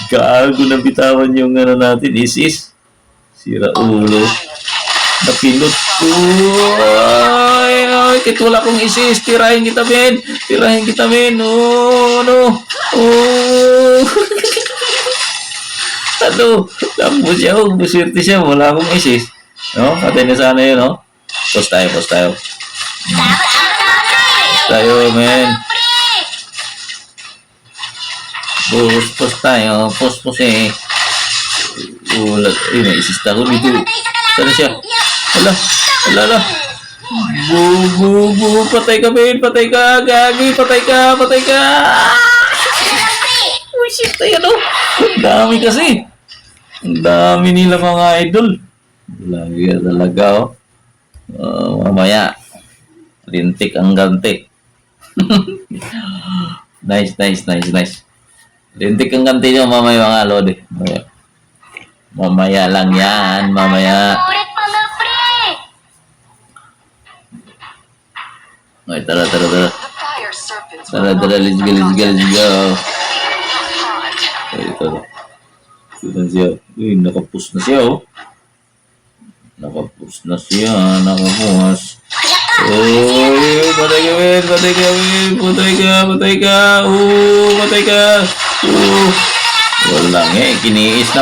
Gago, nabitawan yung ano natin. Isis. Sira ulo. Napindot ko. Ay, kahit wala kong isis. Tirahin kita, men. No. Ano? Lambo siya. Busirte siya. Wala akong isis. No? Patay na sana yun, no? Post tayo. Tayo, men. Post tayo. Post eh. May isis ako dito. Sana siya? Ala. Patay ka, men. Patay ka. Gagi. Patay ka. Oh, shit. Ayan, oh. Ang dami kasi. Ang dami nila mga idol. Lagi talaga, oh. Mamaya. Lintik ang ganti. Nice. Lintik ang ganti nyo mamaya mga lodi. Mamaya lang yan. Mamaya. Ulit mga pre! Ay, tara. The fire serpents Tara, let's go. Ay, tara. Tignan siya. Uy, nakapus na siya, oh. Nakapus. Uy, patay ka. Walang eh. Kiniis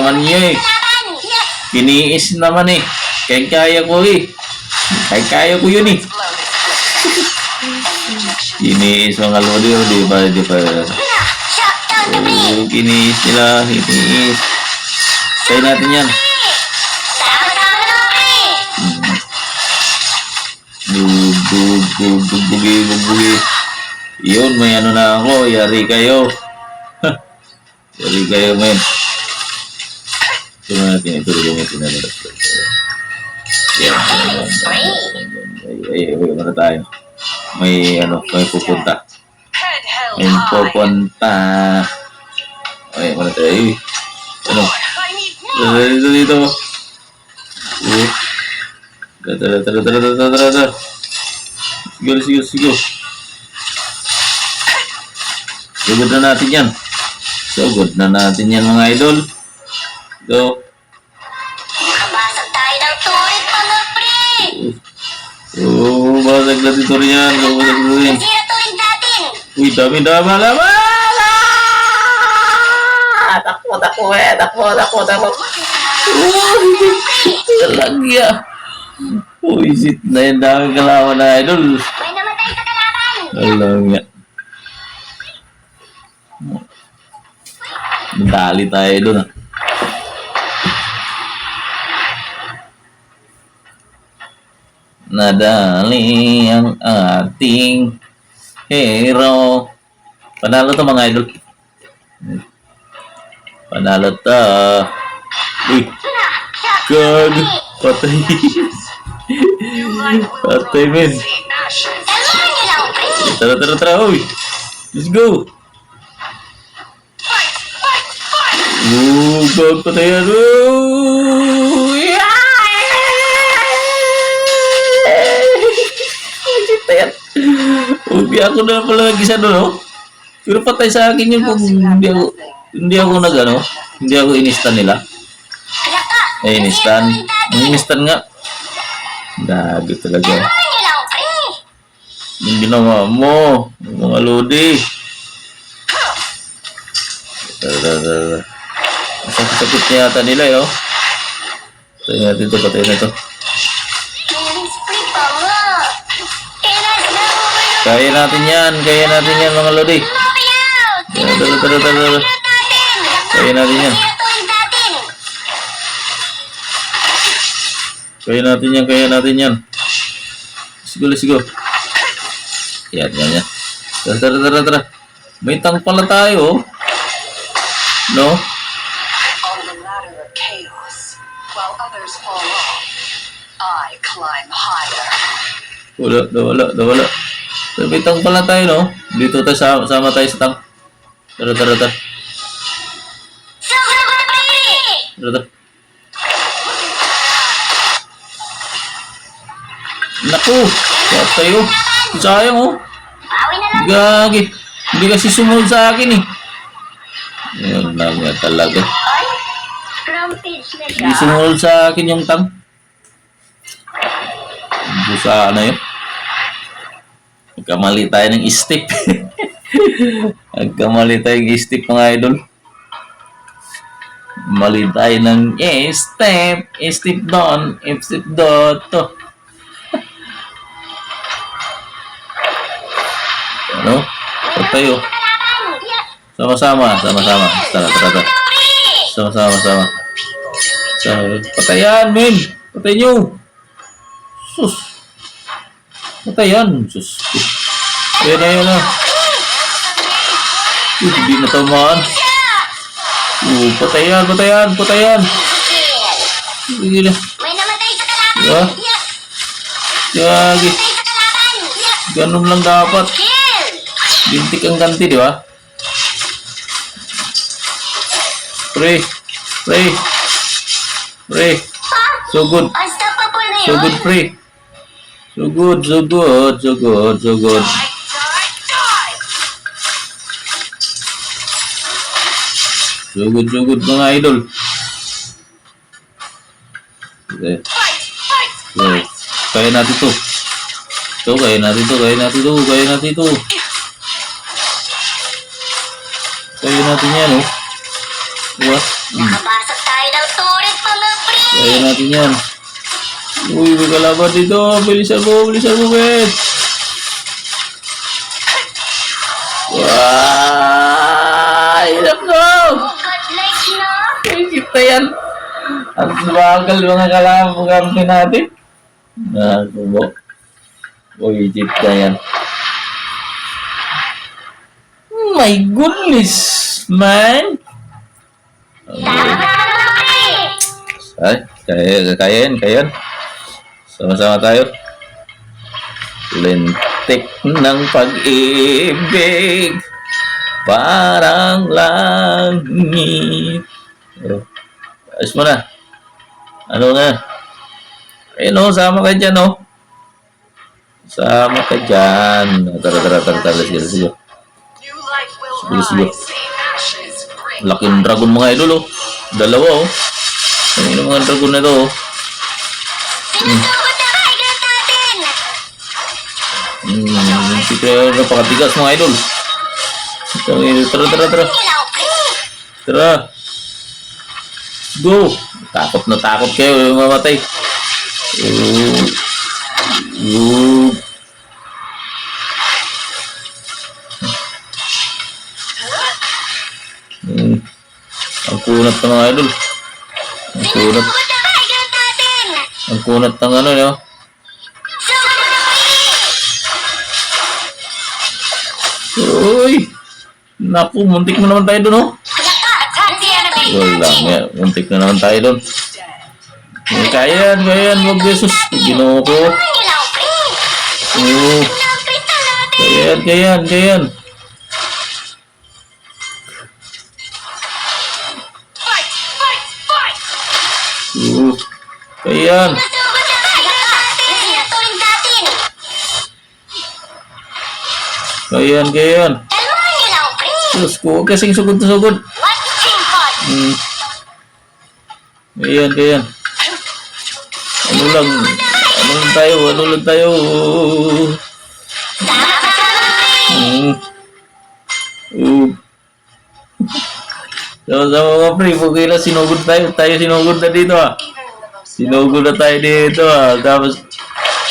naman eh. Kaya ko eh. Kaya ko yun eh. Kiniis mga lodi, oh. Di ba? Kiniis nila. Kaya natin yan. Bugi. Yun, may ano na ako. Yari kayo. Men. Ito natin na nila. Yan. Ay, mana tayo. May pupunta. head held high. Ay, mana tayo. Ano? I need more. Dito. Tara. Sige. Sugod na natin yan mga idol. Go. Kabasag tayo ng turit mga pre! Basag na dito rin yan. Nasira tuwing natin! Uy, dami. Takbo. Talagya. Uy, sit na yan. Dami kalawan na idol. May namatay sa kalaban! Talagya. Dali tayo doon, ah. Nadali ang ating hero. Panalo to mga idol. Uy, God. Patay. Patay, men. Kalmahan niyo lang, pre! Tara. Uy. Let's go. God, patay yan. Hindi ako na pala nag-isa doon, no? Pero patay sa akin yun kung hindi ako inistan nila. Inistan nga. Gago talaga. Kalmahan niyo lang, pre! Yung ginawa mo, mga lodi. Tara. Sakit niya yata nila, eh, oh. Patay na to. Killing spree pa nga! Kaya natin yan, mga lodi. Moving out! Tara. Kaya natin yan. Nasira tuwing natin! Kaya natin yan, kaya natin yan. Let's go. Yan. Tara. May tank pala tayo, oh. No? On the ladder of chaos, while others fall off, I climb higher. Wala. Pero may tank pala tayo, no? Dito tayo, sama tayo sa tank. Tara. Sugod, pre! Tara. Naku! Kaya tayo. Sayang, oh. Bawi na lang. Gagi. Hindi kasi sumunod sa akin, eh. Yun lang yan talaga. Ay, crumpage na siya. Hindi sumunod sa akin yung tank. Busa na yun. Nagkamali tayo ng step. Nagkamali tayo ng step, mga idol. Mali tayo ng step. Step doon. Step doon. To. Ano? Huwag tayo. Sama-sama. Tara. Sama-sama. Patayan, men. Patay nyo. Sus. Patayan. Sus. Yan na. Hindi na tamaan. Patayan. Sige na. May namatay sa kalaban. Diba? Gagi. Namatay sa kalaban. Ganun lang dapat. Kill! Bintik ang ganti, di ba? Pre. So good. Unstoppable na So yun. good, pre. So good. So good, mga idol. Okay. Okay. Kaya natin to. Kaya natin to. Kaya natin yan, oh. Diba? Nakapasok tayo ng turret, mga pre. Kaya natin yan. Uy, may kalaban dito. Bilisan mo, bet. Hirap ko! Godlike na. Ay, kita yan. Ang bagal mga kalaban natin. Nakubo. Uy, kita yan. My goodness, man. Tama ka na, mga pre. Ay, kaya yan. Sama-sama tayo. Lintik ng pag-ibig, parang langit. Ayos mo na. Ano na? Ayun, oh, sama ka dyan, oh. Sama ka dyan. Tara. Let's go. New life will Sige. rise, ashes bring Laking dragon, mga idol, oh. Dalawa, oh. Ang mga dragon na to, oh. Sinusugod na kaigan natin. Hindi kaya napakatigas, mga idol. Tara. Ilaw, pre. Tara. Go. Takot kayo, mamatay. Ang kunat ng mga idol. Sinusugod na kaigan natin. Ang kunat ng ano, no? Sugod na, pre. Uy! Naku, muntik na naman tayo doon, oh. Wala nga, muntik na naman tayo doon. Kaya yan, wag besos. Ginoo ko. Ilaw, pre. Oo. Napitan natin. Kaya yan. fight! Oo. Kaya yan. Sinusugod na kaigan natin. Sinatuloy natin. Kaya yan. Kalma, ilaw, pre. Diyos ko, huwag kasing sugod na sugod. Watching pod. Kaya yan. Ano lang tayo. Sama-sama mga pre, okay na sinugod tayo. Tayo sinugod na dito, ah. Sinugod na tayo dito, ah. Tapos,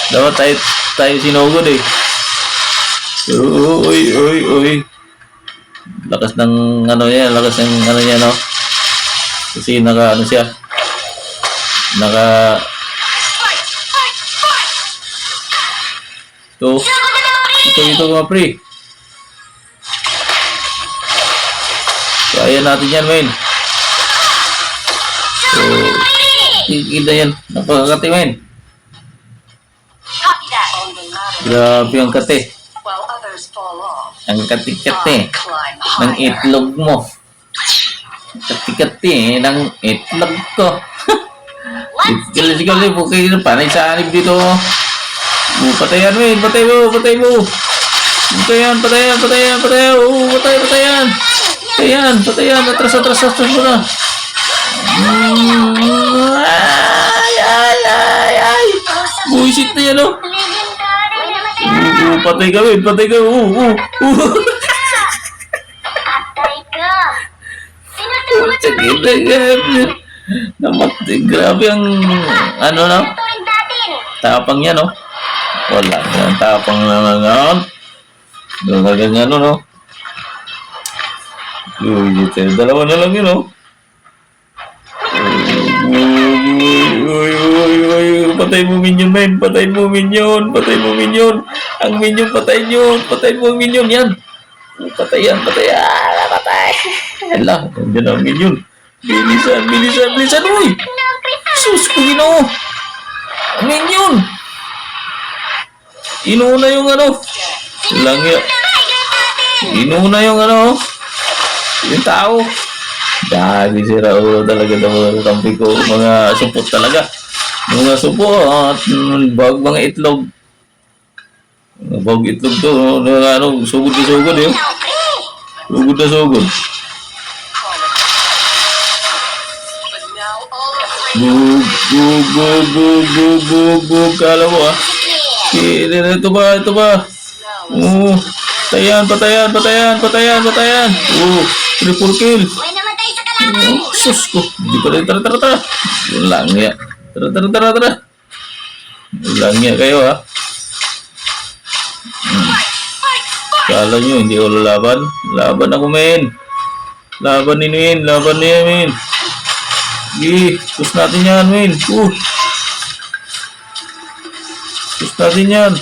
dapat tayo sinugod, eh. Uy. Lakas ng ano niya, no? Kasi naka Ito. Ito mga pre. Kaya natin yan, men. So, kikita yan. Napakakati, men. Copy that. On the ladder, Grabe ang kate. while others fall off, Ang I kati-kati climb ng higher. itlog mo. Kati-kati ng itlog ko. Let's Sige, okay na. Panay sa anib dito. Patayan, men. Patay mo. Patayan. Patayan. Atras mo na. Ay. Buisit na yan, oh. Legendary. Patay ka, men. Patay ka. Sinutugot Namatay. Grabe ang ano na. Tuwid natin. Tapang yan, no? Wala yan. Tapang na ngayon. Gagagang ano, no? Uy, dalawa na lang yun, no? Uy. Patay mo minion, men. Patay mo minion. Ang minion, patay nyo. Patay mo ang minion, yan. Patay. Hala, nandiyan ang minion. Bilisan, uy. Sus, Panginoon. Minion. Inuna yung ano. Langya. Inuna yung ano. Yung tao. Dagi si Raul talaga ng mga kampi ko. Mga supot talaga. Mga supot. Bag mga itlog. Bag itlog to. Ano, sugod eh. Sugod na sugod. But now all of Bug. Kala mo ah. Ito ba? Oo. Patayan. Triple kill. May namatay sa kalaban. Sus ko. Di pa rin. Tara. Langya. Tara. Langya kayo ha. Kala nyo, hindi ko lalaban. Laban ako, men. Laban niya, men. Sige, push natin yan, men. Push natin yan.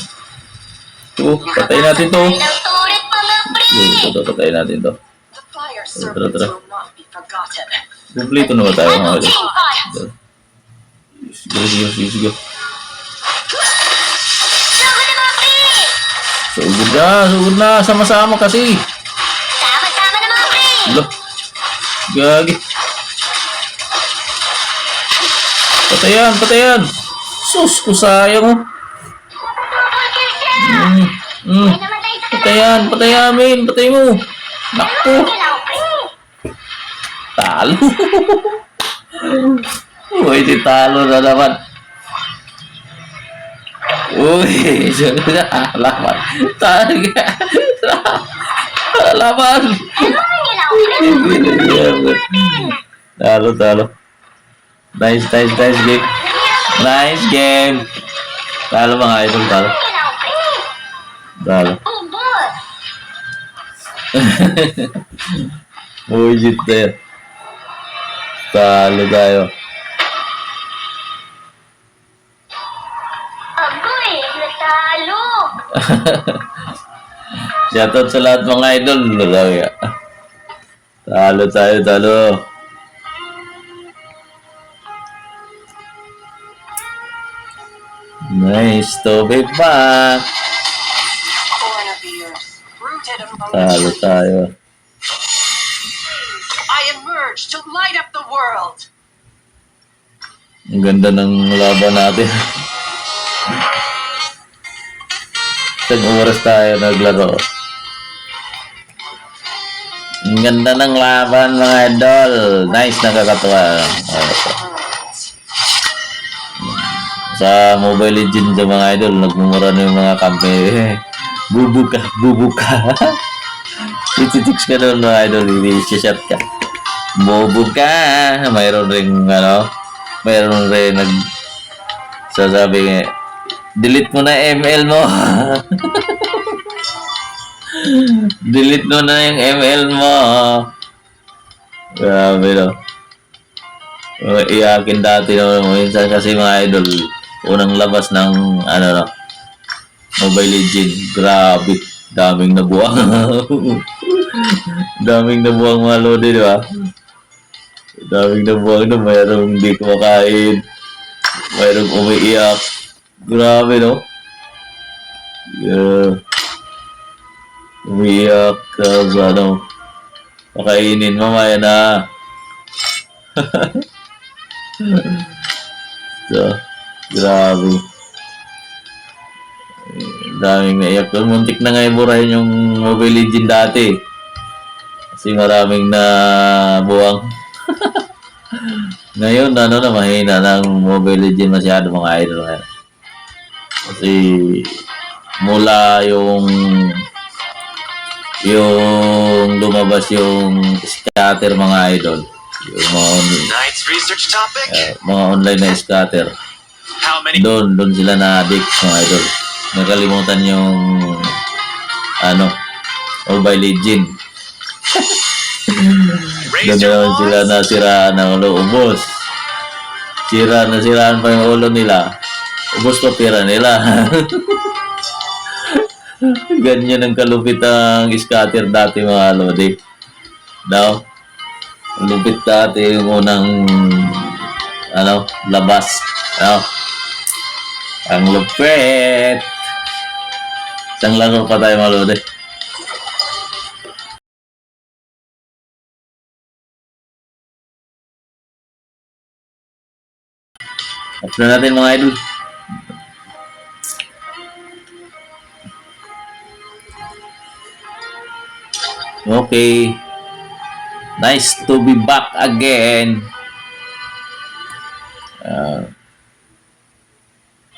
Patayin natin to. Ilang turret pa mga pre. Patayin natin to. the fire Tara. serpents will not be forgotten. Kumplito na ba tayo mga idol? Team fight. Sige. Sugod na mga pre. Sugod na. Sama-sama kasi. Sama-sama na mga pre. Alo. Gagi. Patayan. Sus, ko sayang oh. Double kill siya. May namatay sa kalaban. Patayan, men. Patay mo. Naku. Ilang pre. Talo. Uy, di talo na naman. Uy, laban. Laban. Ilang pre. Talo. Nice game. Nice game. Talo mga idol, talo. Ilang pre. Talo. Ubod. Uy, jit tayo. Talo tayo. Agoy, natalo. Shoutout sa lahat mga idol. Talo tayo. Nice to be back. Corn of the earth, rooted among Talo the trees. tayo. I emerge to light up the world. Ang ganda ng laban natin. Isang oras tayo naglaro. Ang ganda ng laban mga idol. Nice, nakakatuwa. Sa Mobile Legends sa mga idol, nagmumura na yung mga kampe. Bubuka. Ititix ka doon mga idol, i-shot ka. Bubuka. Mayroon rin sasabi delete mo na ML mo. Delete mo na yung ML mo. Grabe no. Iyakin dati no, minsan kasi mga idol, unang labas ng Mobile Legend. Grabe. Daming nabuang. Daming nabuang mga lodi, di ba? Daming nabuang na. Mayroong hindi kumakain. Mayroong umiiyak. Grabe, no? Yeah. Umiiyak sa ano. Pakainin mamaya na. So, grabe. Daming naiyak doon. Muntik na nga iburahin yung Mobile Legend dati. Kasi maraming na buwang. Ngayon, ano na, mahina ng Mobile Legend masyado mga idol. Kasi mula yung lumabas yung scatter mga idol. Yung Tonight's research topic. mga online na scatter. How many? Doon sila na-addict mga idol. Nakalimutan yung Mobile Legend. Doon Raise your naman sila voice. nasiraan ng ulo. Ubos. Nasiraan pa yung ulo nila. Ubos pa pera nila. Ganyan ang kalupit ang scatter dati mga lodi. No? Lupit dati yung unang labas. No? Ang lupit. Isang laro pa tayo mga lodi. Off na natin mga idol. Okay. Nice to be back again.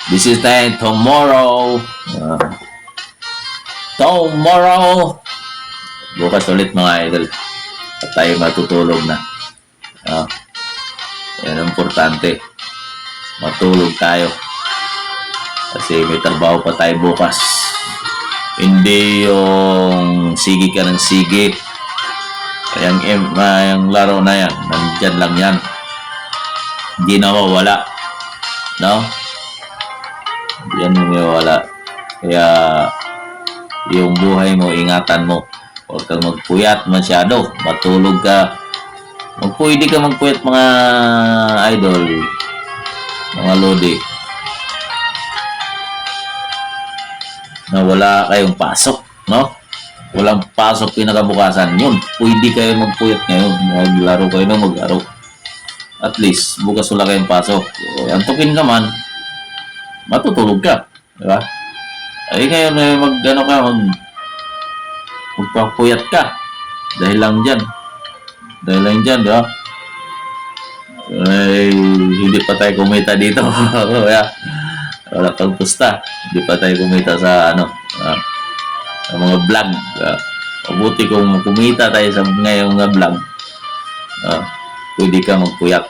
This is then tomorrow. Tomorrow. Bukas ulit mga idol. At tayo matutulog na. Yan ang importante. Matulog tayo. Kasi may trabaho pa tayo bukas. Hindi yung sige ka ng sige. Yung laro na yan, nandyan lang yan. Hindi nawawala. No? Yan yung nawawala. Kaya yung buhay mo, ingatan mo. Huwag kang magpuyat masyado. Matulog ka. Pwede ka magpuyat mga idol. Mga lodi. Na wala kayong pasok, no? Walang pasok pinakabukasan yun. Pwede kayo magpuyat ngayon. Maglaro kayo na maglaro. At least, bukas wala kayong pasok. Antukin ka man, matutulog ka. Diba? Ay ngayon, magpapuyat ka. Dahil lang dyan. Diba? Ay, hindi pa tayo kumita dito. Kaya, wala pang pusta. Hindi pa tayo kumita sa sa mga vlog. Mabuti kung kumita tayo sa ngayong vlog. Pwede ka magpuyat.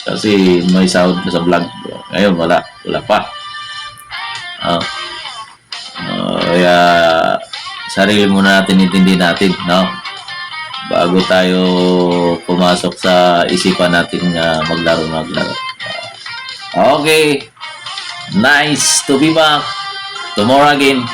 Kasi may sahod ka sa vlog. Ngayon, wala pa. Kaya, sarili muna natin intindi natin, no? Bago tayo pumasok sa isipan natin maglaro. Okay. Nice to be back. Tomorrow again.